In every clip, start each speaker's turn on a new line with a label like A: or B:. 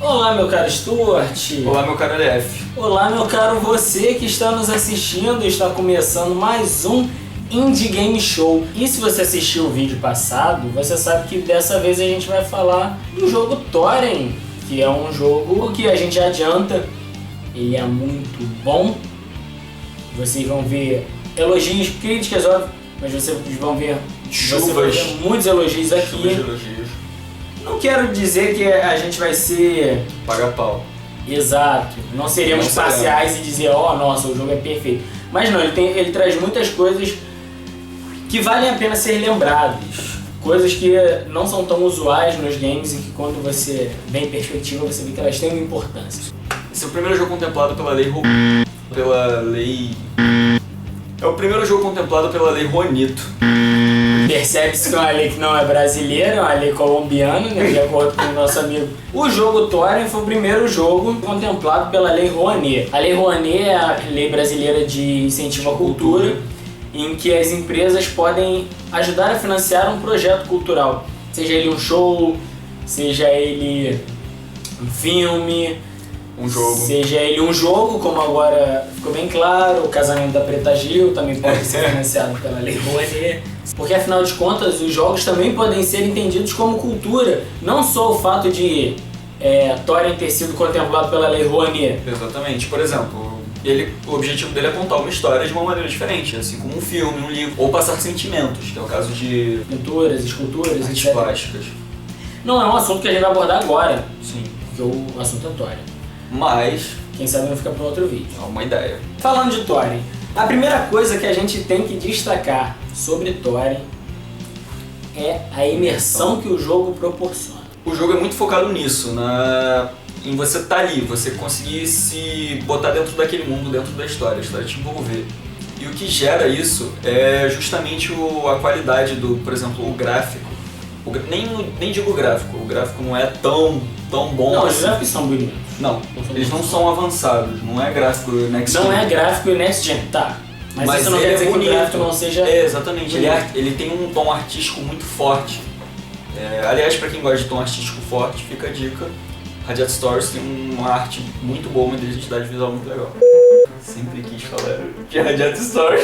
A: Olá, meu caro Stuart.
B: Olá, meu caro LF.
A: Olá, meu caro você que está nos assistindo. Está começando mais um Indie Game Show. E se você assistiu o vídeo passado, você sabe que dessa vez a gente vai falar do jogo Thorin, que é um jogo que a gente adianta. Ele é muito bom. Vocês vão ver elogios, críticas, óbvio, mas vocês vão ver muitos elogios aqui.
B: Chuvas de elogios.
A: Não quero dizer que a gente vai ser...
B: Paga-pau.
A: Exato. Não seremos parciais e dizer, nossa, o jogo é perfeito. Mas não, ele traz muitas coisas que valem a pena ser lembradas. Coisas que não são tão usuais nos games e que quando você vê em perspectiva, você vê que elas têm uma importância.
B: Esse é o primeiro jogo contemplado pela lei É o primeiro jogo contemplado pela lei Juanito.
A: Percebe-se que é uma lei que não é brasileira, é uma lei colombiana, né, de acordo com o nosso amigo. O jogo Thorin foi o primeiro jogo contemplado pela Lei Rouanet. A Lei Rouanet é a lei brasileira de incentivo à cultura, em que as empresas podem ajudar a financiar um projeto cultural. Seja ele um show, seja ele um filme, seja ele um jogo, como agora ficou bem claro, o Casamento da Preta Gil também pode ser financiado pela Lei Rouanet. Porque afinal de contas, os jogos também podem ser entendidos como cultura, não só o fato de Thorin ter sido contemplado pela Lei Rouanet.
B: Exatamente. Por exemplo, o objetivo dele é contar uma história de uma maneira diferente, assim como um filme, um livro, ou passar sentimentos, que é o caso de
A: pinturas, esculturas,
B: artes
A: etc.
B: plásticas.
A: Não é um assunto que a gente vai abordar agora,
B: Sim.
A: porque o assunto é Thorin.
B: Mas
A: quem sabe não fica para outro vídeo.
B: é uma ideia.
A: Falando de Thorin, a primeira coisa que a gente tem que destacar sobre Thorin é a imersão que o jogo proporciona.
B: O jogo é muito focado nisso, em você estar ali, você conseguir se botar dentro daquele mundo, dentro da história te envolver. E o que gera isso é justamente a qualidade por exemplo, o gráfico. Nem digo gráfico, o gráfico não é tão bom.
A: Não,
B: assim.
A: os gráficos são bonitos.
B: Não, eles não são avançados, não é gráfico next gen.
A: Não é gráfico next gen, tá. Mas isso não quer dizer que o gráfico não seja...
B: exatamente, ele tem um tom artístico muito forte. Aliás, pra quem gosta de tom artístico forte, fica a dica. Radiant Stories tem uma arte muito boa, uma identidade visual muito legal. Sempre quis falar de Radiant Stories.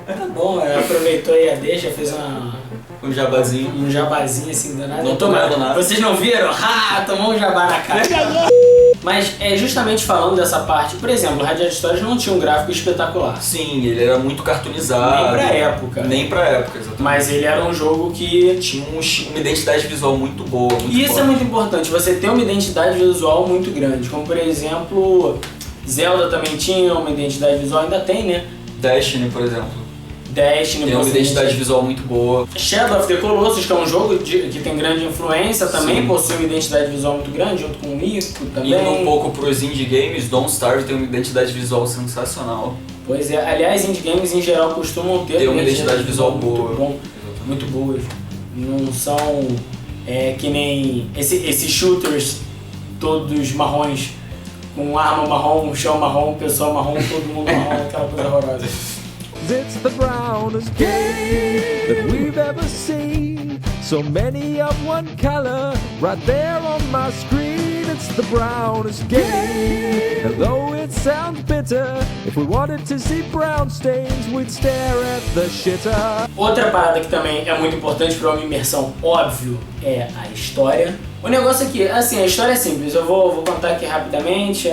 A: Tá bom, aproveitou aí a deixa, fez
B: um jabazinho.
A: Um jabazinho assim do nada.
B: Não tomando nada.
A: Vocês não viram? Tomou um jabá na cara. Mas justamente falando dessa parte, por exemplo, Radiant Stories não tinha um gráfico espetacular.
B: Sim, ele era muito cartoonizado. Nem pra época, exatamente.
A: Mas ele era um jogo que
B: tinha uma identidade visual muito boa, muito
A: E isso
B: forte.
A: é muito importante, você ter uma identidade visual muito grande. Como por exemplo, Zelda também tinha uma identidade visual, ainda tem, né?
B: Destiny, por exemplo.
A: Destiny,
B: tem uma identidade visual muito boa.
A: Shadow of the Colossus, que é um jogo que tem grande influência, também
B: Sim.
A: possui uma identidade visual muito grande, junto com o Ico também.
B: Indo um pouco pros indie games, Don't Starve tem uma identidade visual sensacional.
A: Pois é, aliás, indie games em geral costumam ter
B: uma identidade visual boa.
A: Muito boas. Não são que nem esses shooters todos marrons, com arma marrom, chão marrom, pessoa marrom, todo mundo marrom, aquela coisa horrorosa.
C: It's the brownest game that we've ever seen. So many of one color, right there on my screen. It's the brownest game. And though it sounds bitter, if we wanted to see brown stains, we'd stare at the shitter.
A: Outra parada que também é muito importante para uma imersão, óbvio, é a história. O negócio aqui, assim, a história é simples, eu vou contar aqui rapidamente.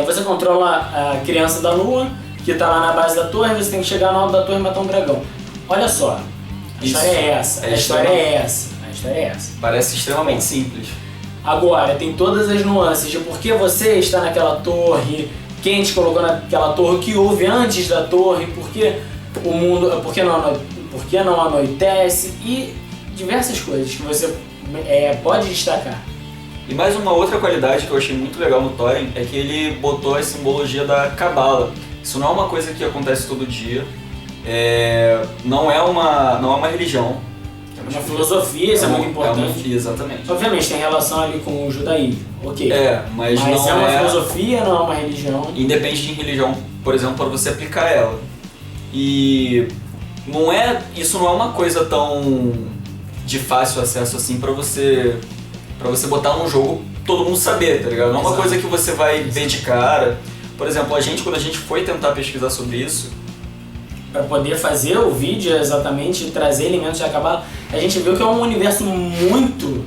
A: Você controla a criança da lua, que tá lá na base da torre, você tem que chegar no alto da torre e matar um dragão. Olha só, a história é essa, a história é essa.
B: Parece extremamente simples.
A: Agora, tem todas as nuances de por que você está naquela torre, quem te colocou naquela torre, o que houve antes da torre, por que o mundo, por que não anoitece e diversas coisas que você pode destacar.
B: E mais uma outra qualidade que eu achei muito legal no Thorin é que ele botou a simbologia da Cabala. Isso não é uma coisa que acontece todo dia, não é uma religião.
A: É uma filosofia, isso é muito importante.
B: Exatamente.
A: Obviamente tem relação ali com o judaísmo, ok.
B: Mas não
A: é uma filosofia, não é uma religião.
B: Independe de religião, por exemplo, para você aplicar ela. E isso não é uma coisa tão de fácil acesso assim para você botar num jogo todo mundo saber, tá ligado? Não é uma
A: Exato.
B: coisa que você vai ver de cara. Por exemplo, quando a gente foi tentar pesquisar sobre isso,
A: Para poder fazer o vídeo exatamente e trazer elementos de Cabala, a gente viu que é um universo muito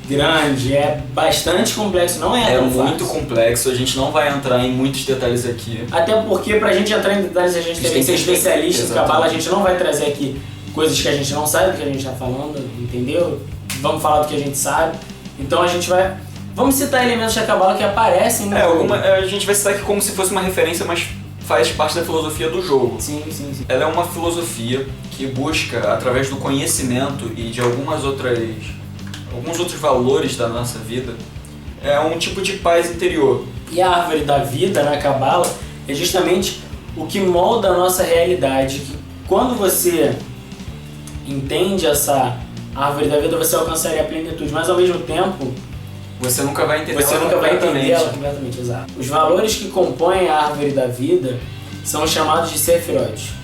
A: grande, é bastante complexo, não é
B: é
A: tão
B: muito
A: fácil.
B: complexo, a gente não vai entrar em muitos detalhes aqui.
A: Até porque pra gente entrar em detalhes a gente tem que ser especialista em
B: Exatamente.
A: Cabala, a gente não vai trazer aqui coisas que a gente não sabe do que a gente tá falando, entendeu? Vamos falar do que a gente sabe. Então a gente vai... Vamos citar elementos de Cabala que aparecem no jogo.
B: A gente vai citar aqui como se fosse uma referência, mas faz parte da filosofia do jogo.
A: Sim.
B: Ela é uma filosofia que busca, através do conhecimento e de alguns outros valores da nossa vida, é um tipo de paz interior.
A: E a árvore da vida na Cabala é justamente o que molda a nossa realidade. Que quando você entende essa árvore da vida, você alcançaria a plenitude, mas ao mesmo tempo
B: Você nunca vai entender
A: você
B: ela
A: nunca vai entender
B: completamente.
A: ela completamente, exato. Os valores que compõem a árvore da vida são chamados de Sefirot.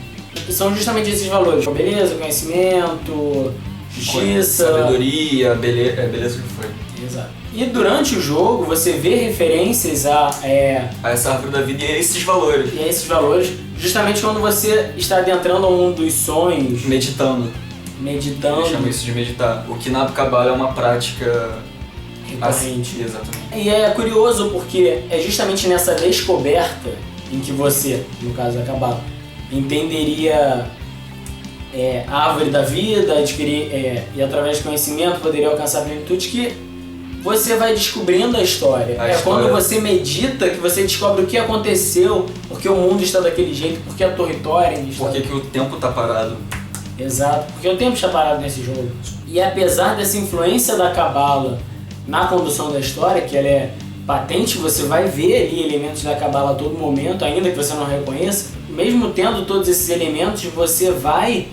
A: São justamente esses valores: beleza, conhecimento, justiça,
B: Sabedoria, beleza que foi.
A: Exato. E durante o jogo você vê referências a
B: Essa árvore da vida e a esses valores.
A: esses valores, justamente quando você está adentrando ao mundo dos sonhos,
B: Meditando.
A: meditando,
B: Eu chamo isso de meditar. O que na Kabbalah é uma prática
A: recorrente.
B: Exatamente.
A: E é curioso porque é justamente nessa descoberta em que você, no caso da Kabbalah, entenderia a árvore da vida, adquirir, e através do conhecimento poderia alcançar a plenitude, que você vai descobrindo a história. Quando você medita que você descobre o que aconteceu, porque o mundo está daquele jeito, porque a Torre Thorin está...
B: Por que o tempo tá parado?
A: Exato, porque o tempo está parado nesse jogo. E apesar dessa influência da Kabbalah na condução da história, que ela é patente, você vai ver ali elementos da Kabbalah a todo momento, ainda que você não reconheça, mesmo tendo todos esses elementos, você vai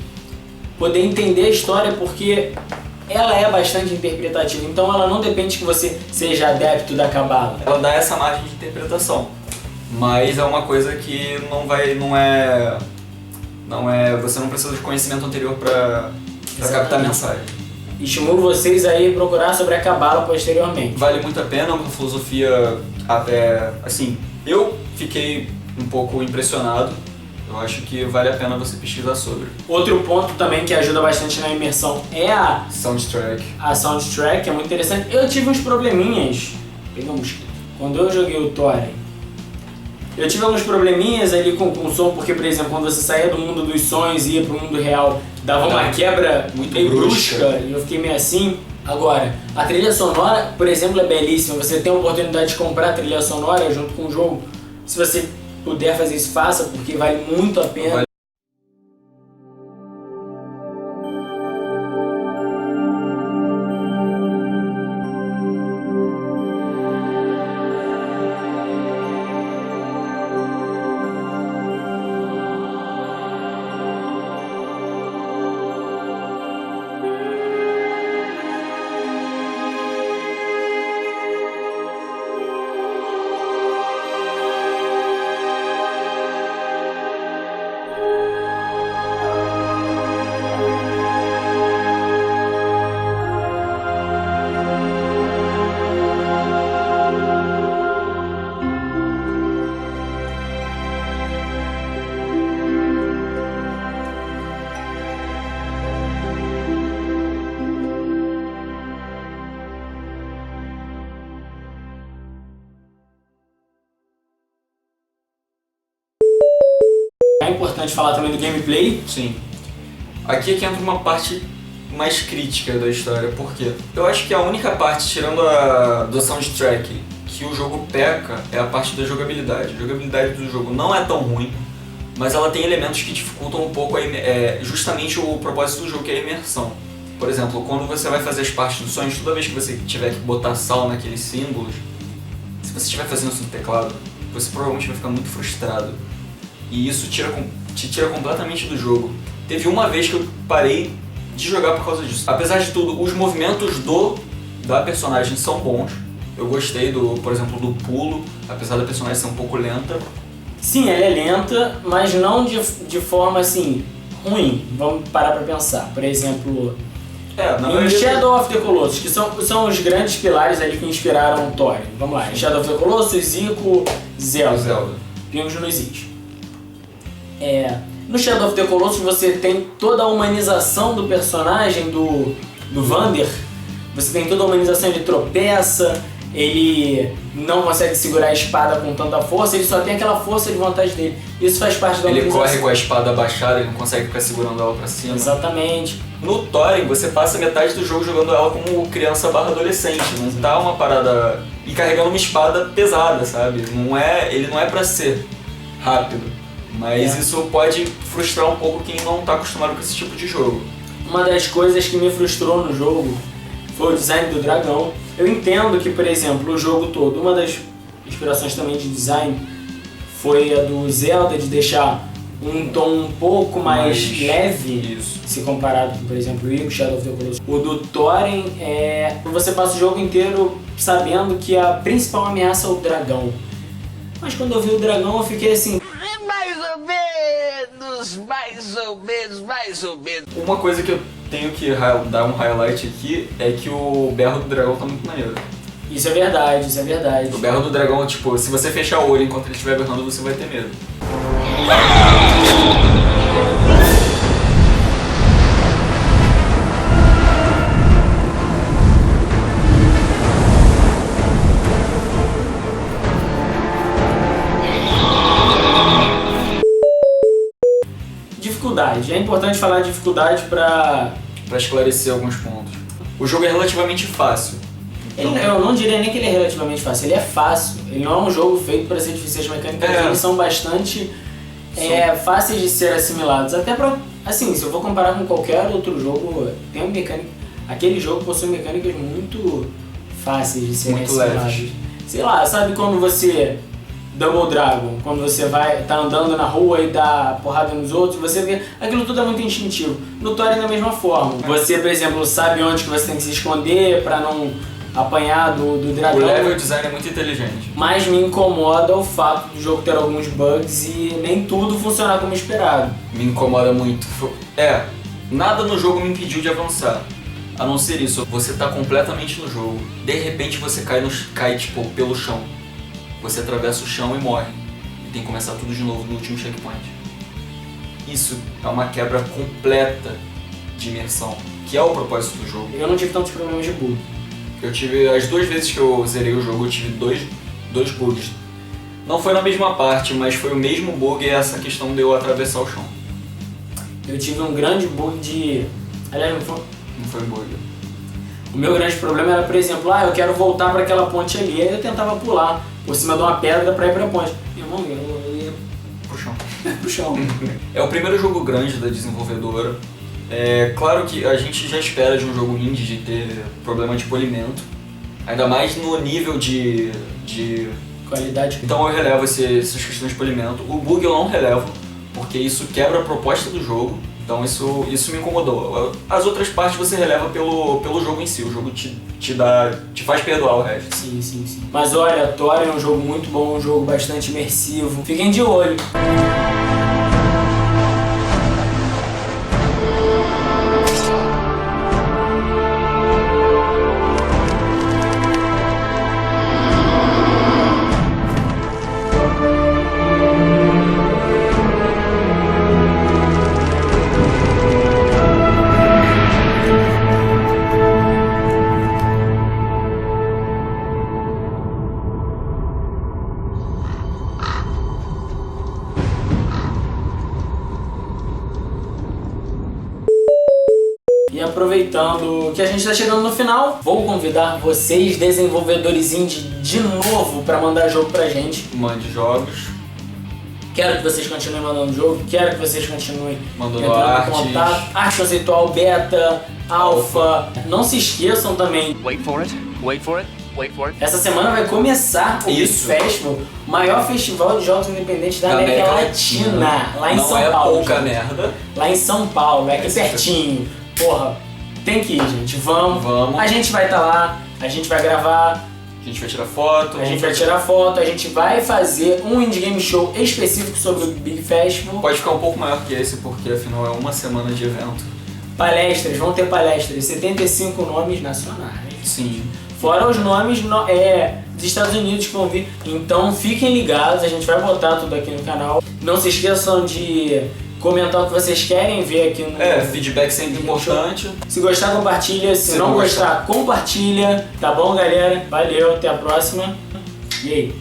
A: poder entender a história, porque ela é bastante interpretativa, então ela não depende que você seja adepto da Kabbalah.
B: Ela dá essa margem de interpretação, mas é uma coisa que você não precisa de conhecimento anterior para captar a mensagem.
A: Estimulo vocês a ir procurar sobre a Kabbalah posteriormente.
B: Vale muito a pena, é uma filosofia até, assim, eu fiquei um pouco impressionado. Eu acho que vale a pena você pesquisar sobre.
A: Outro ponto também que ajuda bastante na imersão é a
B: Soundtrack.
A: soundtrack, é muito interessante. Eu tive uns probleminhas, peguei um mosquito, quando eu joguei o Thorin. Eu tive alguns probleminhas ali com o som, porque, por exemplo, quando você saía do mundo dos sonhos e ia pro mundo real, dava uma quebra
B: muito
A: meio
B: brusca.
A: e eu fiquei meio assim. Agora, a trilha sonora, por exemplo, é belíssima. Você tem a oportunidade de comprar a trilha sonora junto com o jogo. Se você puder fazer isso, faça, porque vale muito a pena. É importante falar também do gameplay.
B: Sim. Aqui é que entra uma parte mais crítica da história, porque eu acho que a única parte, tirando a do soundtrack, que o jogo peca é a parte da jogabilidade. A jogabilidade do jogo não é tão ruim, mas ela tem elementos que dificultam um pouco justamente o propósito do jogo, que é a imersão. Por exemplo, quando você vai fazer as partes dos sonhos, toda vez que você tiver que botar sal naqueles símbolos, se você estiver fazendo isso no teclado, você provavelmente vai ficar muito frustrado. E isso te tira completamente do jogo. Teve uma vez que eu parei de jogar por causa disso. Apesar de tudo, os movimentos da personagem são bons. Eu gostei, por exemplo, do pulo, apesar da personagem ser um pouco lenta.
A: Sim, ela é lenta, mas não de forma assim ruim. Vamos parar pra pensar. Por exemplo, Em Shadow of the Colossus, que são os grandes pilares ali que inspiraram o Thorin. Vamos lá, em Shadow of the Colossus, Ico, Zelda. Primos nos Is. No Shadow of the Colossus você tem toda a humanização do personagem do Vander. Você tem toda a humanização, ele tropeça, ele não consegue segurar a espada com tanta força, ele só tem aquela força de vontade dele. Isso faz parte da humanização.
B: Ele corre com a espada abaixada, ele não consegue ficar segurando ela pra cima.
A: Exatamente.
B: No Thorin, você passa metade do jogo jogando ela como criança/adolescente, não tá uma parada... E carregando uma espada pesada, sabe? Ele não é pra ser rápido, mas isso pode frustrar um pouco quem não tá acostumado com esse tipo de jogo.
A: Uma das coisas que me frustrou no jogo foi o design do dragão. Eu entendo que, por exemplo, o jogo todo, uma das inspirações também de design foi a do Zelda, de deixar um tom um pouco mais leve, se comparado com, por exemplo, o Ico, Shadow of the Colossus. O do Thorin você passa o jogo inteiro sabendo que a principal ameaça é o dragão. Mas quando eu vi o dragão eu fiquei assim... Mais ou menos.
B: Uma coisa que eu tenho que dar um highlight aqui é que o berro do dragão tá muito maneiro.
A: Isso é verdade.
B: O berro do dragão, tipo, se você fechar o olho enquanto ele estiver berrando, você vai ter medo.
A: Dificuldade. É importante falar de dificuldade pra
B: esclarecer alguns pontos. O jogo é relativamente fácil.
A: Eu não diria nem que ele é relativamente fácil, ele é fácil. Ele não é um jogo feito para ser difícil, as mecânicas eles são bastante fáceis de ser assimilados. Até pra, assim, se eu vou comparar com qualquer outro jogo, tem uma mecânica... Aquele jogo possui mecânicas muito fáceis de serem assimiladas. Leves. Sei lá, sabe quando você... Double Dragon, quando você tá andando na rua e dá porrada nos outros, você vê, aquilo tudo é muito instintivo. No Thorin da mesma forma. Você, por exemplo, sabe onde que você tem que se esconder pra não apanhar do dragão.
B: O level design é muito inteligente.
A: Mas me incomoda o fato do jogo ter alguns bugs e nem tudo funcionar como esperado.
B: Me incomoda muito. Nada no jogo me impediu de avançar. A não ser isso, você tá completamente no jogo. De repente você cai tipo, pelo chão. Você atravessa o chão e morre. E tem que começar tudo de novo no último checkpoint. Isso é uma quebra completa de imersão, que é o propósito do jogo.
A: Eu não tive tantos problemas de bug.
B: Eu tive, as 2 vezes que eu zerei o jogo, eu tive dois bugs. Não foi na mesma parte, mas foi o mesmo bug e essa questão de eu atravessar o chão.
A: Eu tive um grande bug de... Aliás, não
B: foi bug.
A: O meu grande problema era, por exemplo, eu quero voltar para aquela ponte ali, aí eu tentava pular por cima de uma pedra para ir para a ponte. Irmão, eu ia
B: pro chão.
A: pro chão.
B: É o primeiro jogo grande da desenvolvedora. É claro que a gente já espera de um jogo indie de ter problema de polimento, ainda mais no nível de
A: qualidade.
B: Então eu relevo essas questões de polimento. O bug eu não relevo, porque isso quebra a proposta do jogo. Então isso me incomodou. As outras partes você releva pelo jogo em si. O jogo te faz perdoar o resto.
A: Sim. Mas olha, Thorin é um jogo muito bom, um jogo bastante imersivo. Fiquem de olho. E aproveitando que a gente está chegando no final, vou convidar vocês, desenvolvedores indie, de novo para mandar jogo pra gente.
B: Mande jogos.
A: Quero que vocês continuem mandando jogo, quero que vocês continuem
B: mandando arte
A: conceitual, beta, alfa. Não se esqueçam também.
D: Wait for it.
A: Essa semana vai começar o Big Festival, o maior festival de jogos independentes da América Latina, lá em São Paulo.
B: Não é pouca merda.
A: Lá em São Paulo, é aqui pertinho. Porra, tem que ir, gente. Vamos. A gente vai estar lá, a gente vai gravar.
B: A gente vai tirar foto.
A: A gente vai fazer um Indie Game Show específico sobre o Big Festival.
B: Pode ficar um pouco maior que esse, porque afinal é uma semana de evento.
A: Palestras, vão ter palestras, 75 nomes nacionais.
B: Sim.
A: Fora os nomes dos Estados Unidos que vão vir. Então fiquem ligados, a gente vai botar tudo aqui no canal. Não se esqueçam de comentar o que vocês querem ver aqui no...
B: feedback sempre importante.
A: Se gostar, compartilha. Se não gostar, compartilha. Tá bom, galera? Valeu, até a próxima. E aí?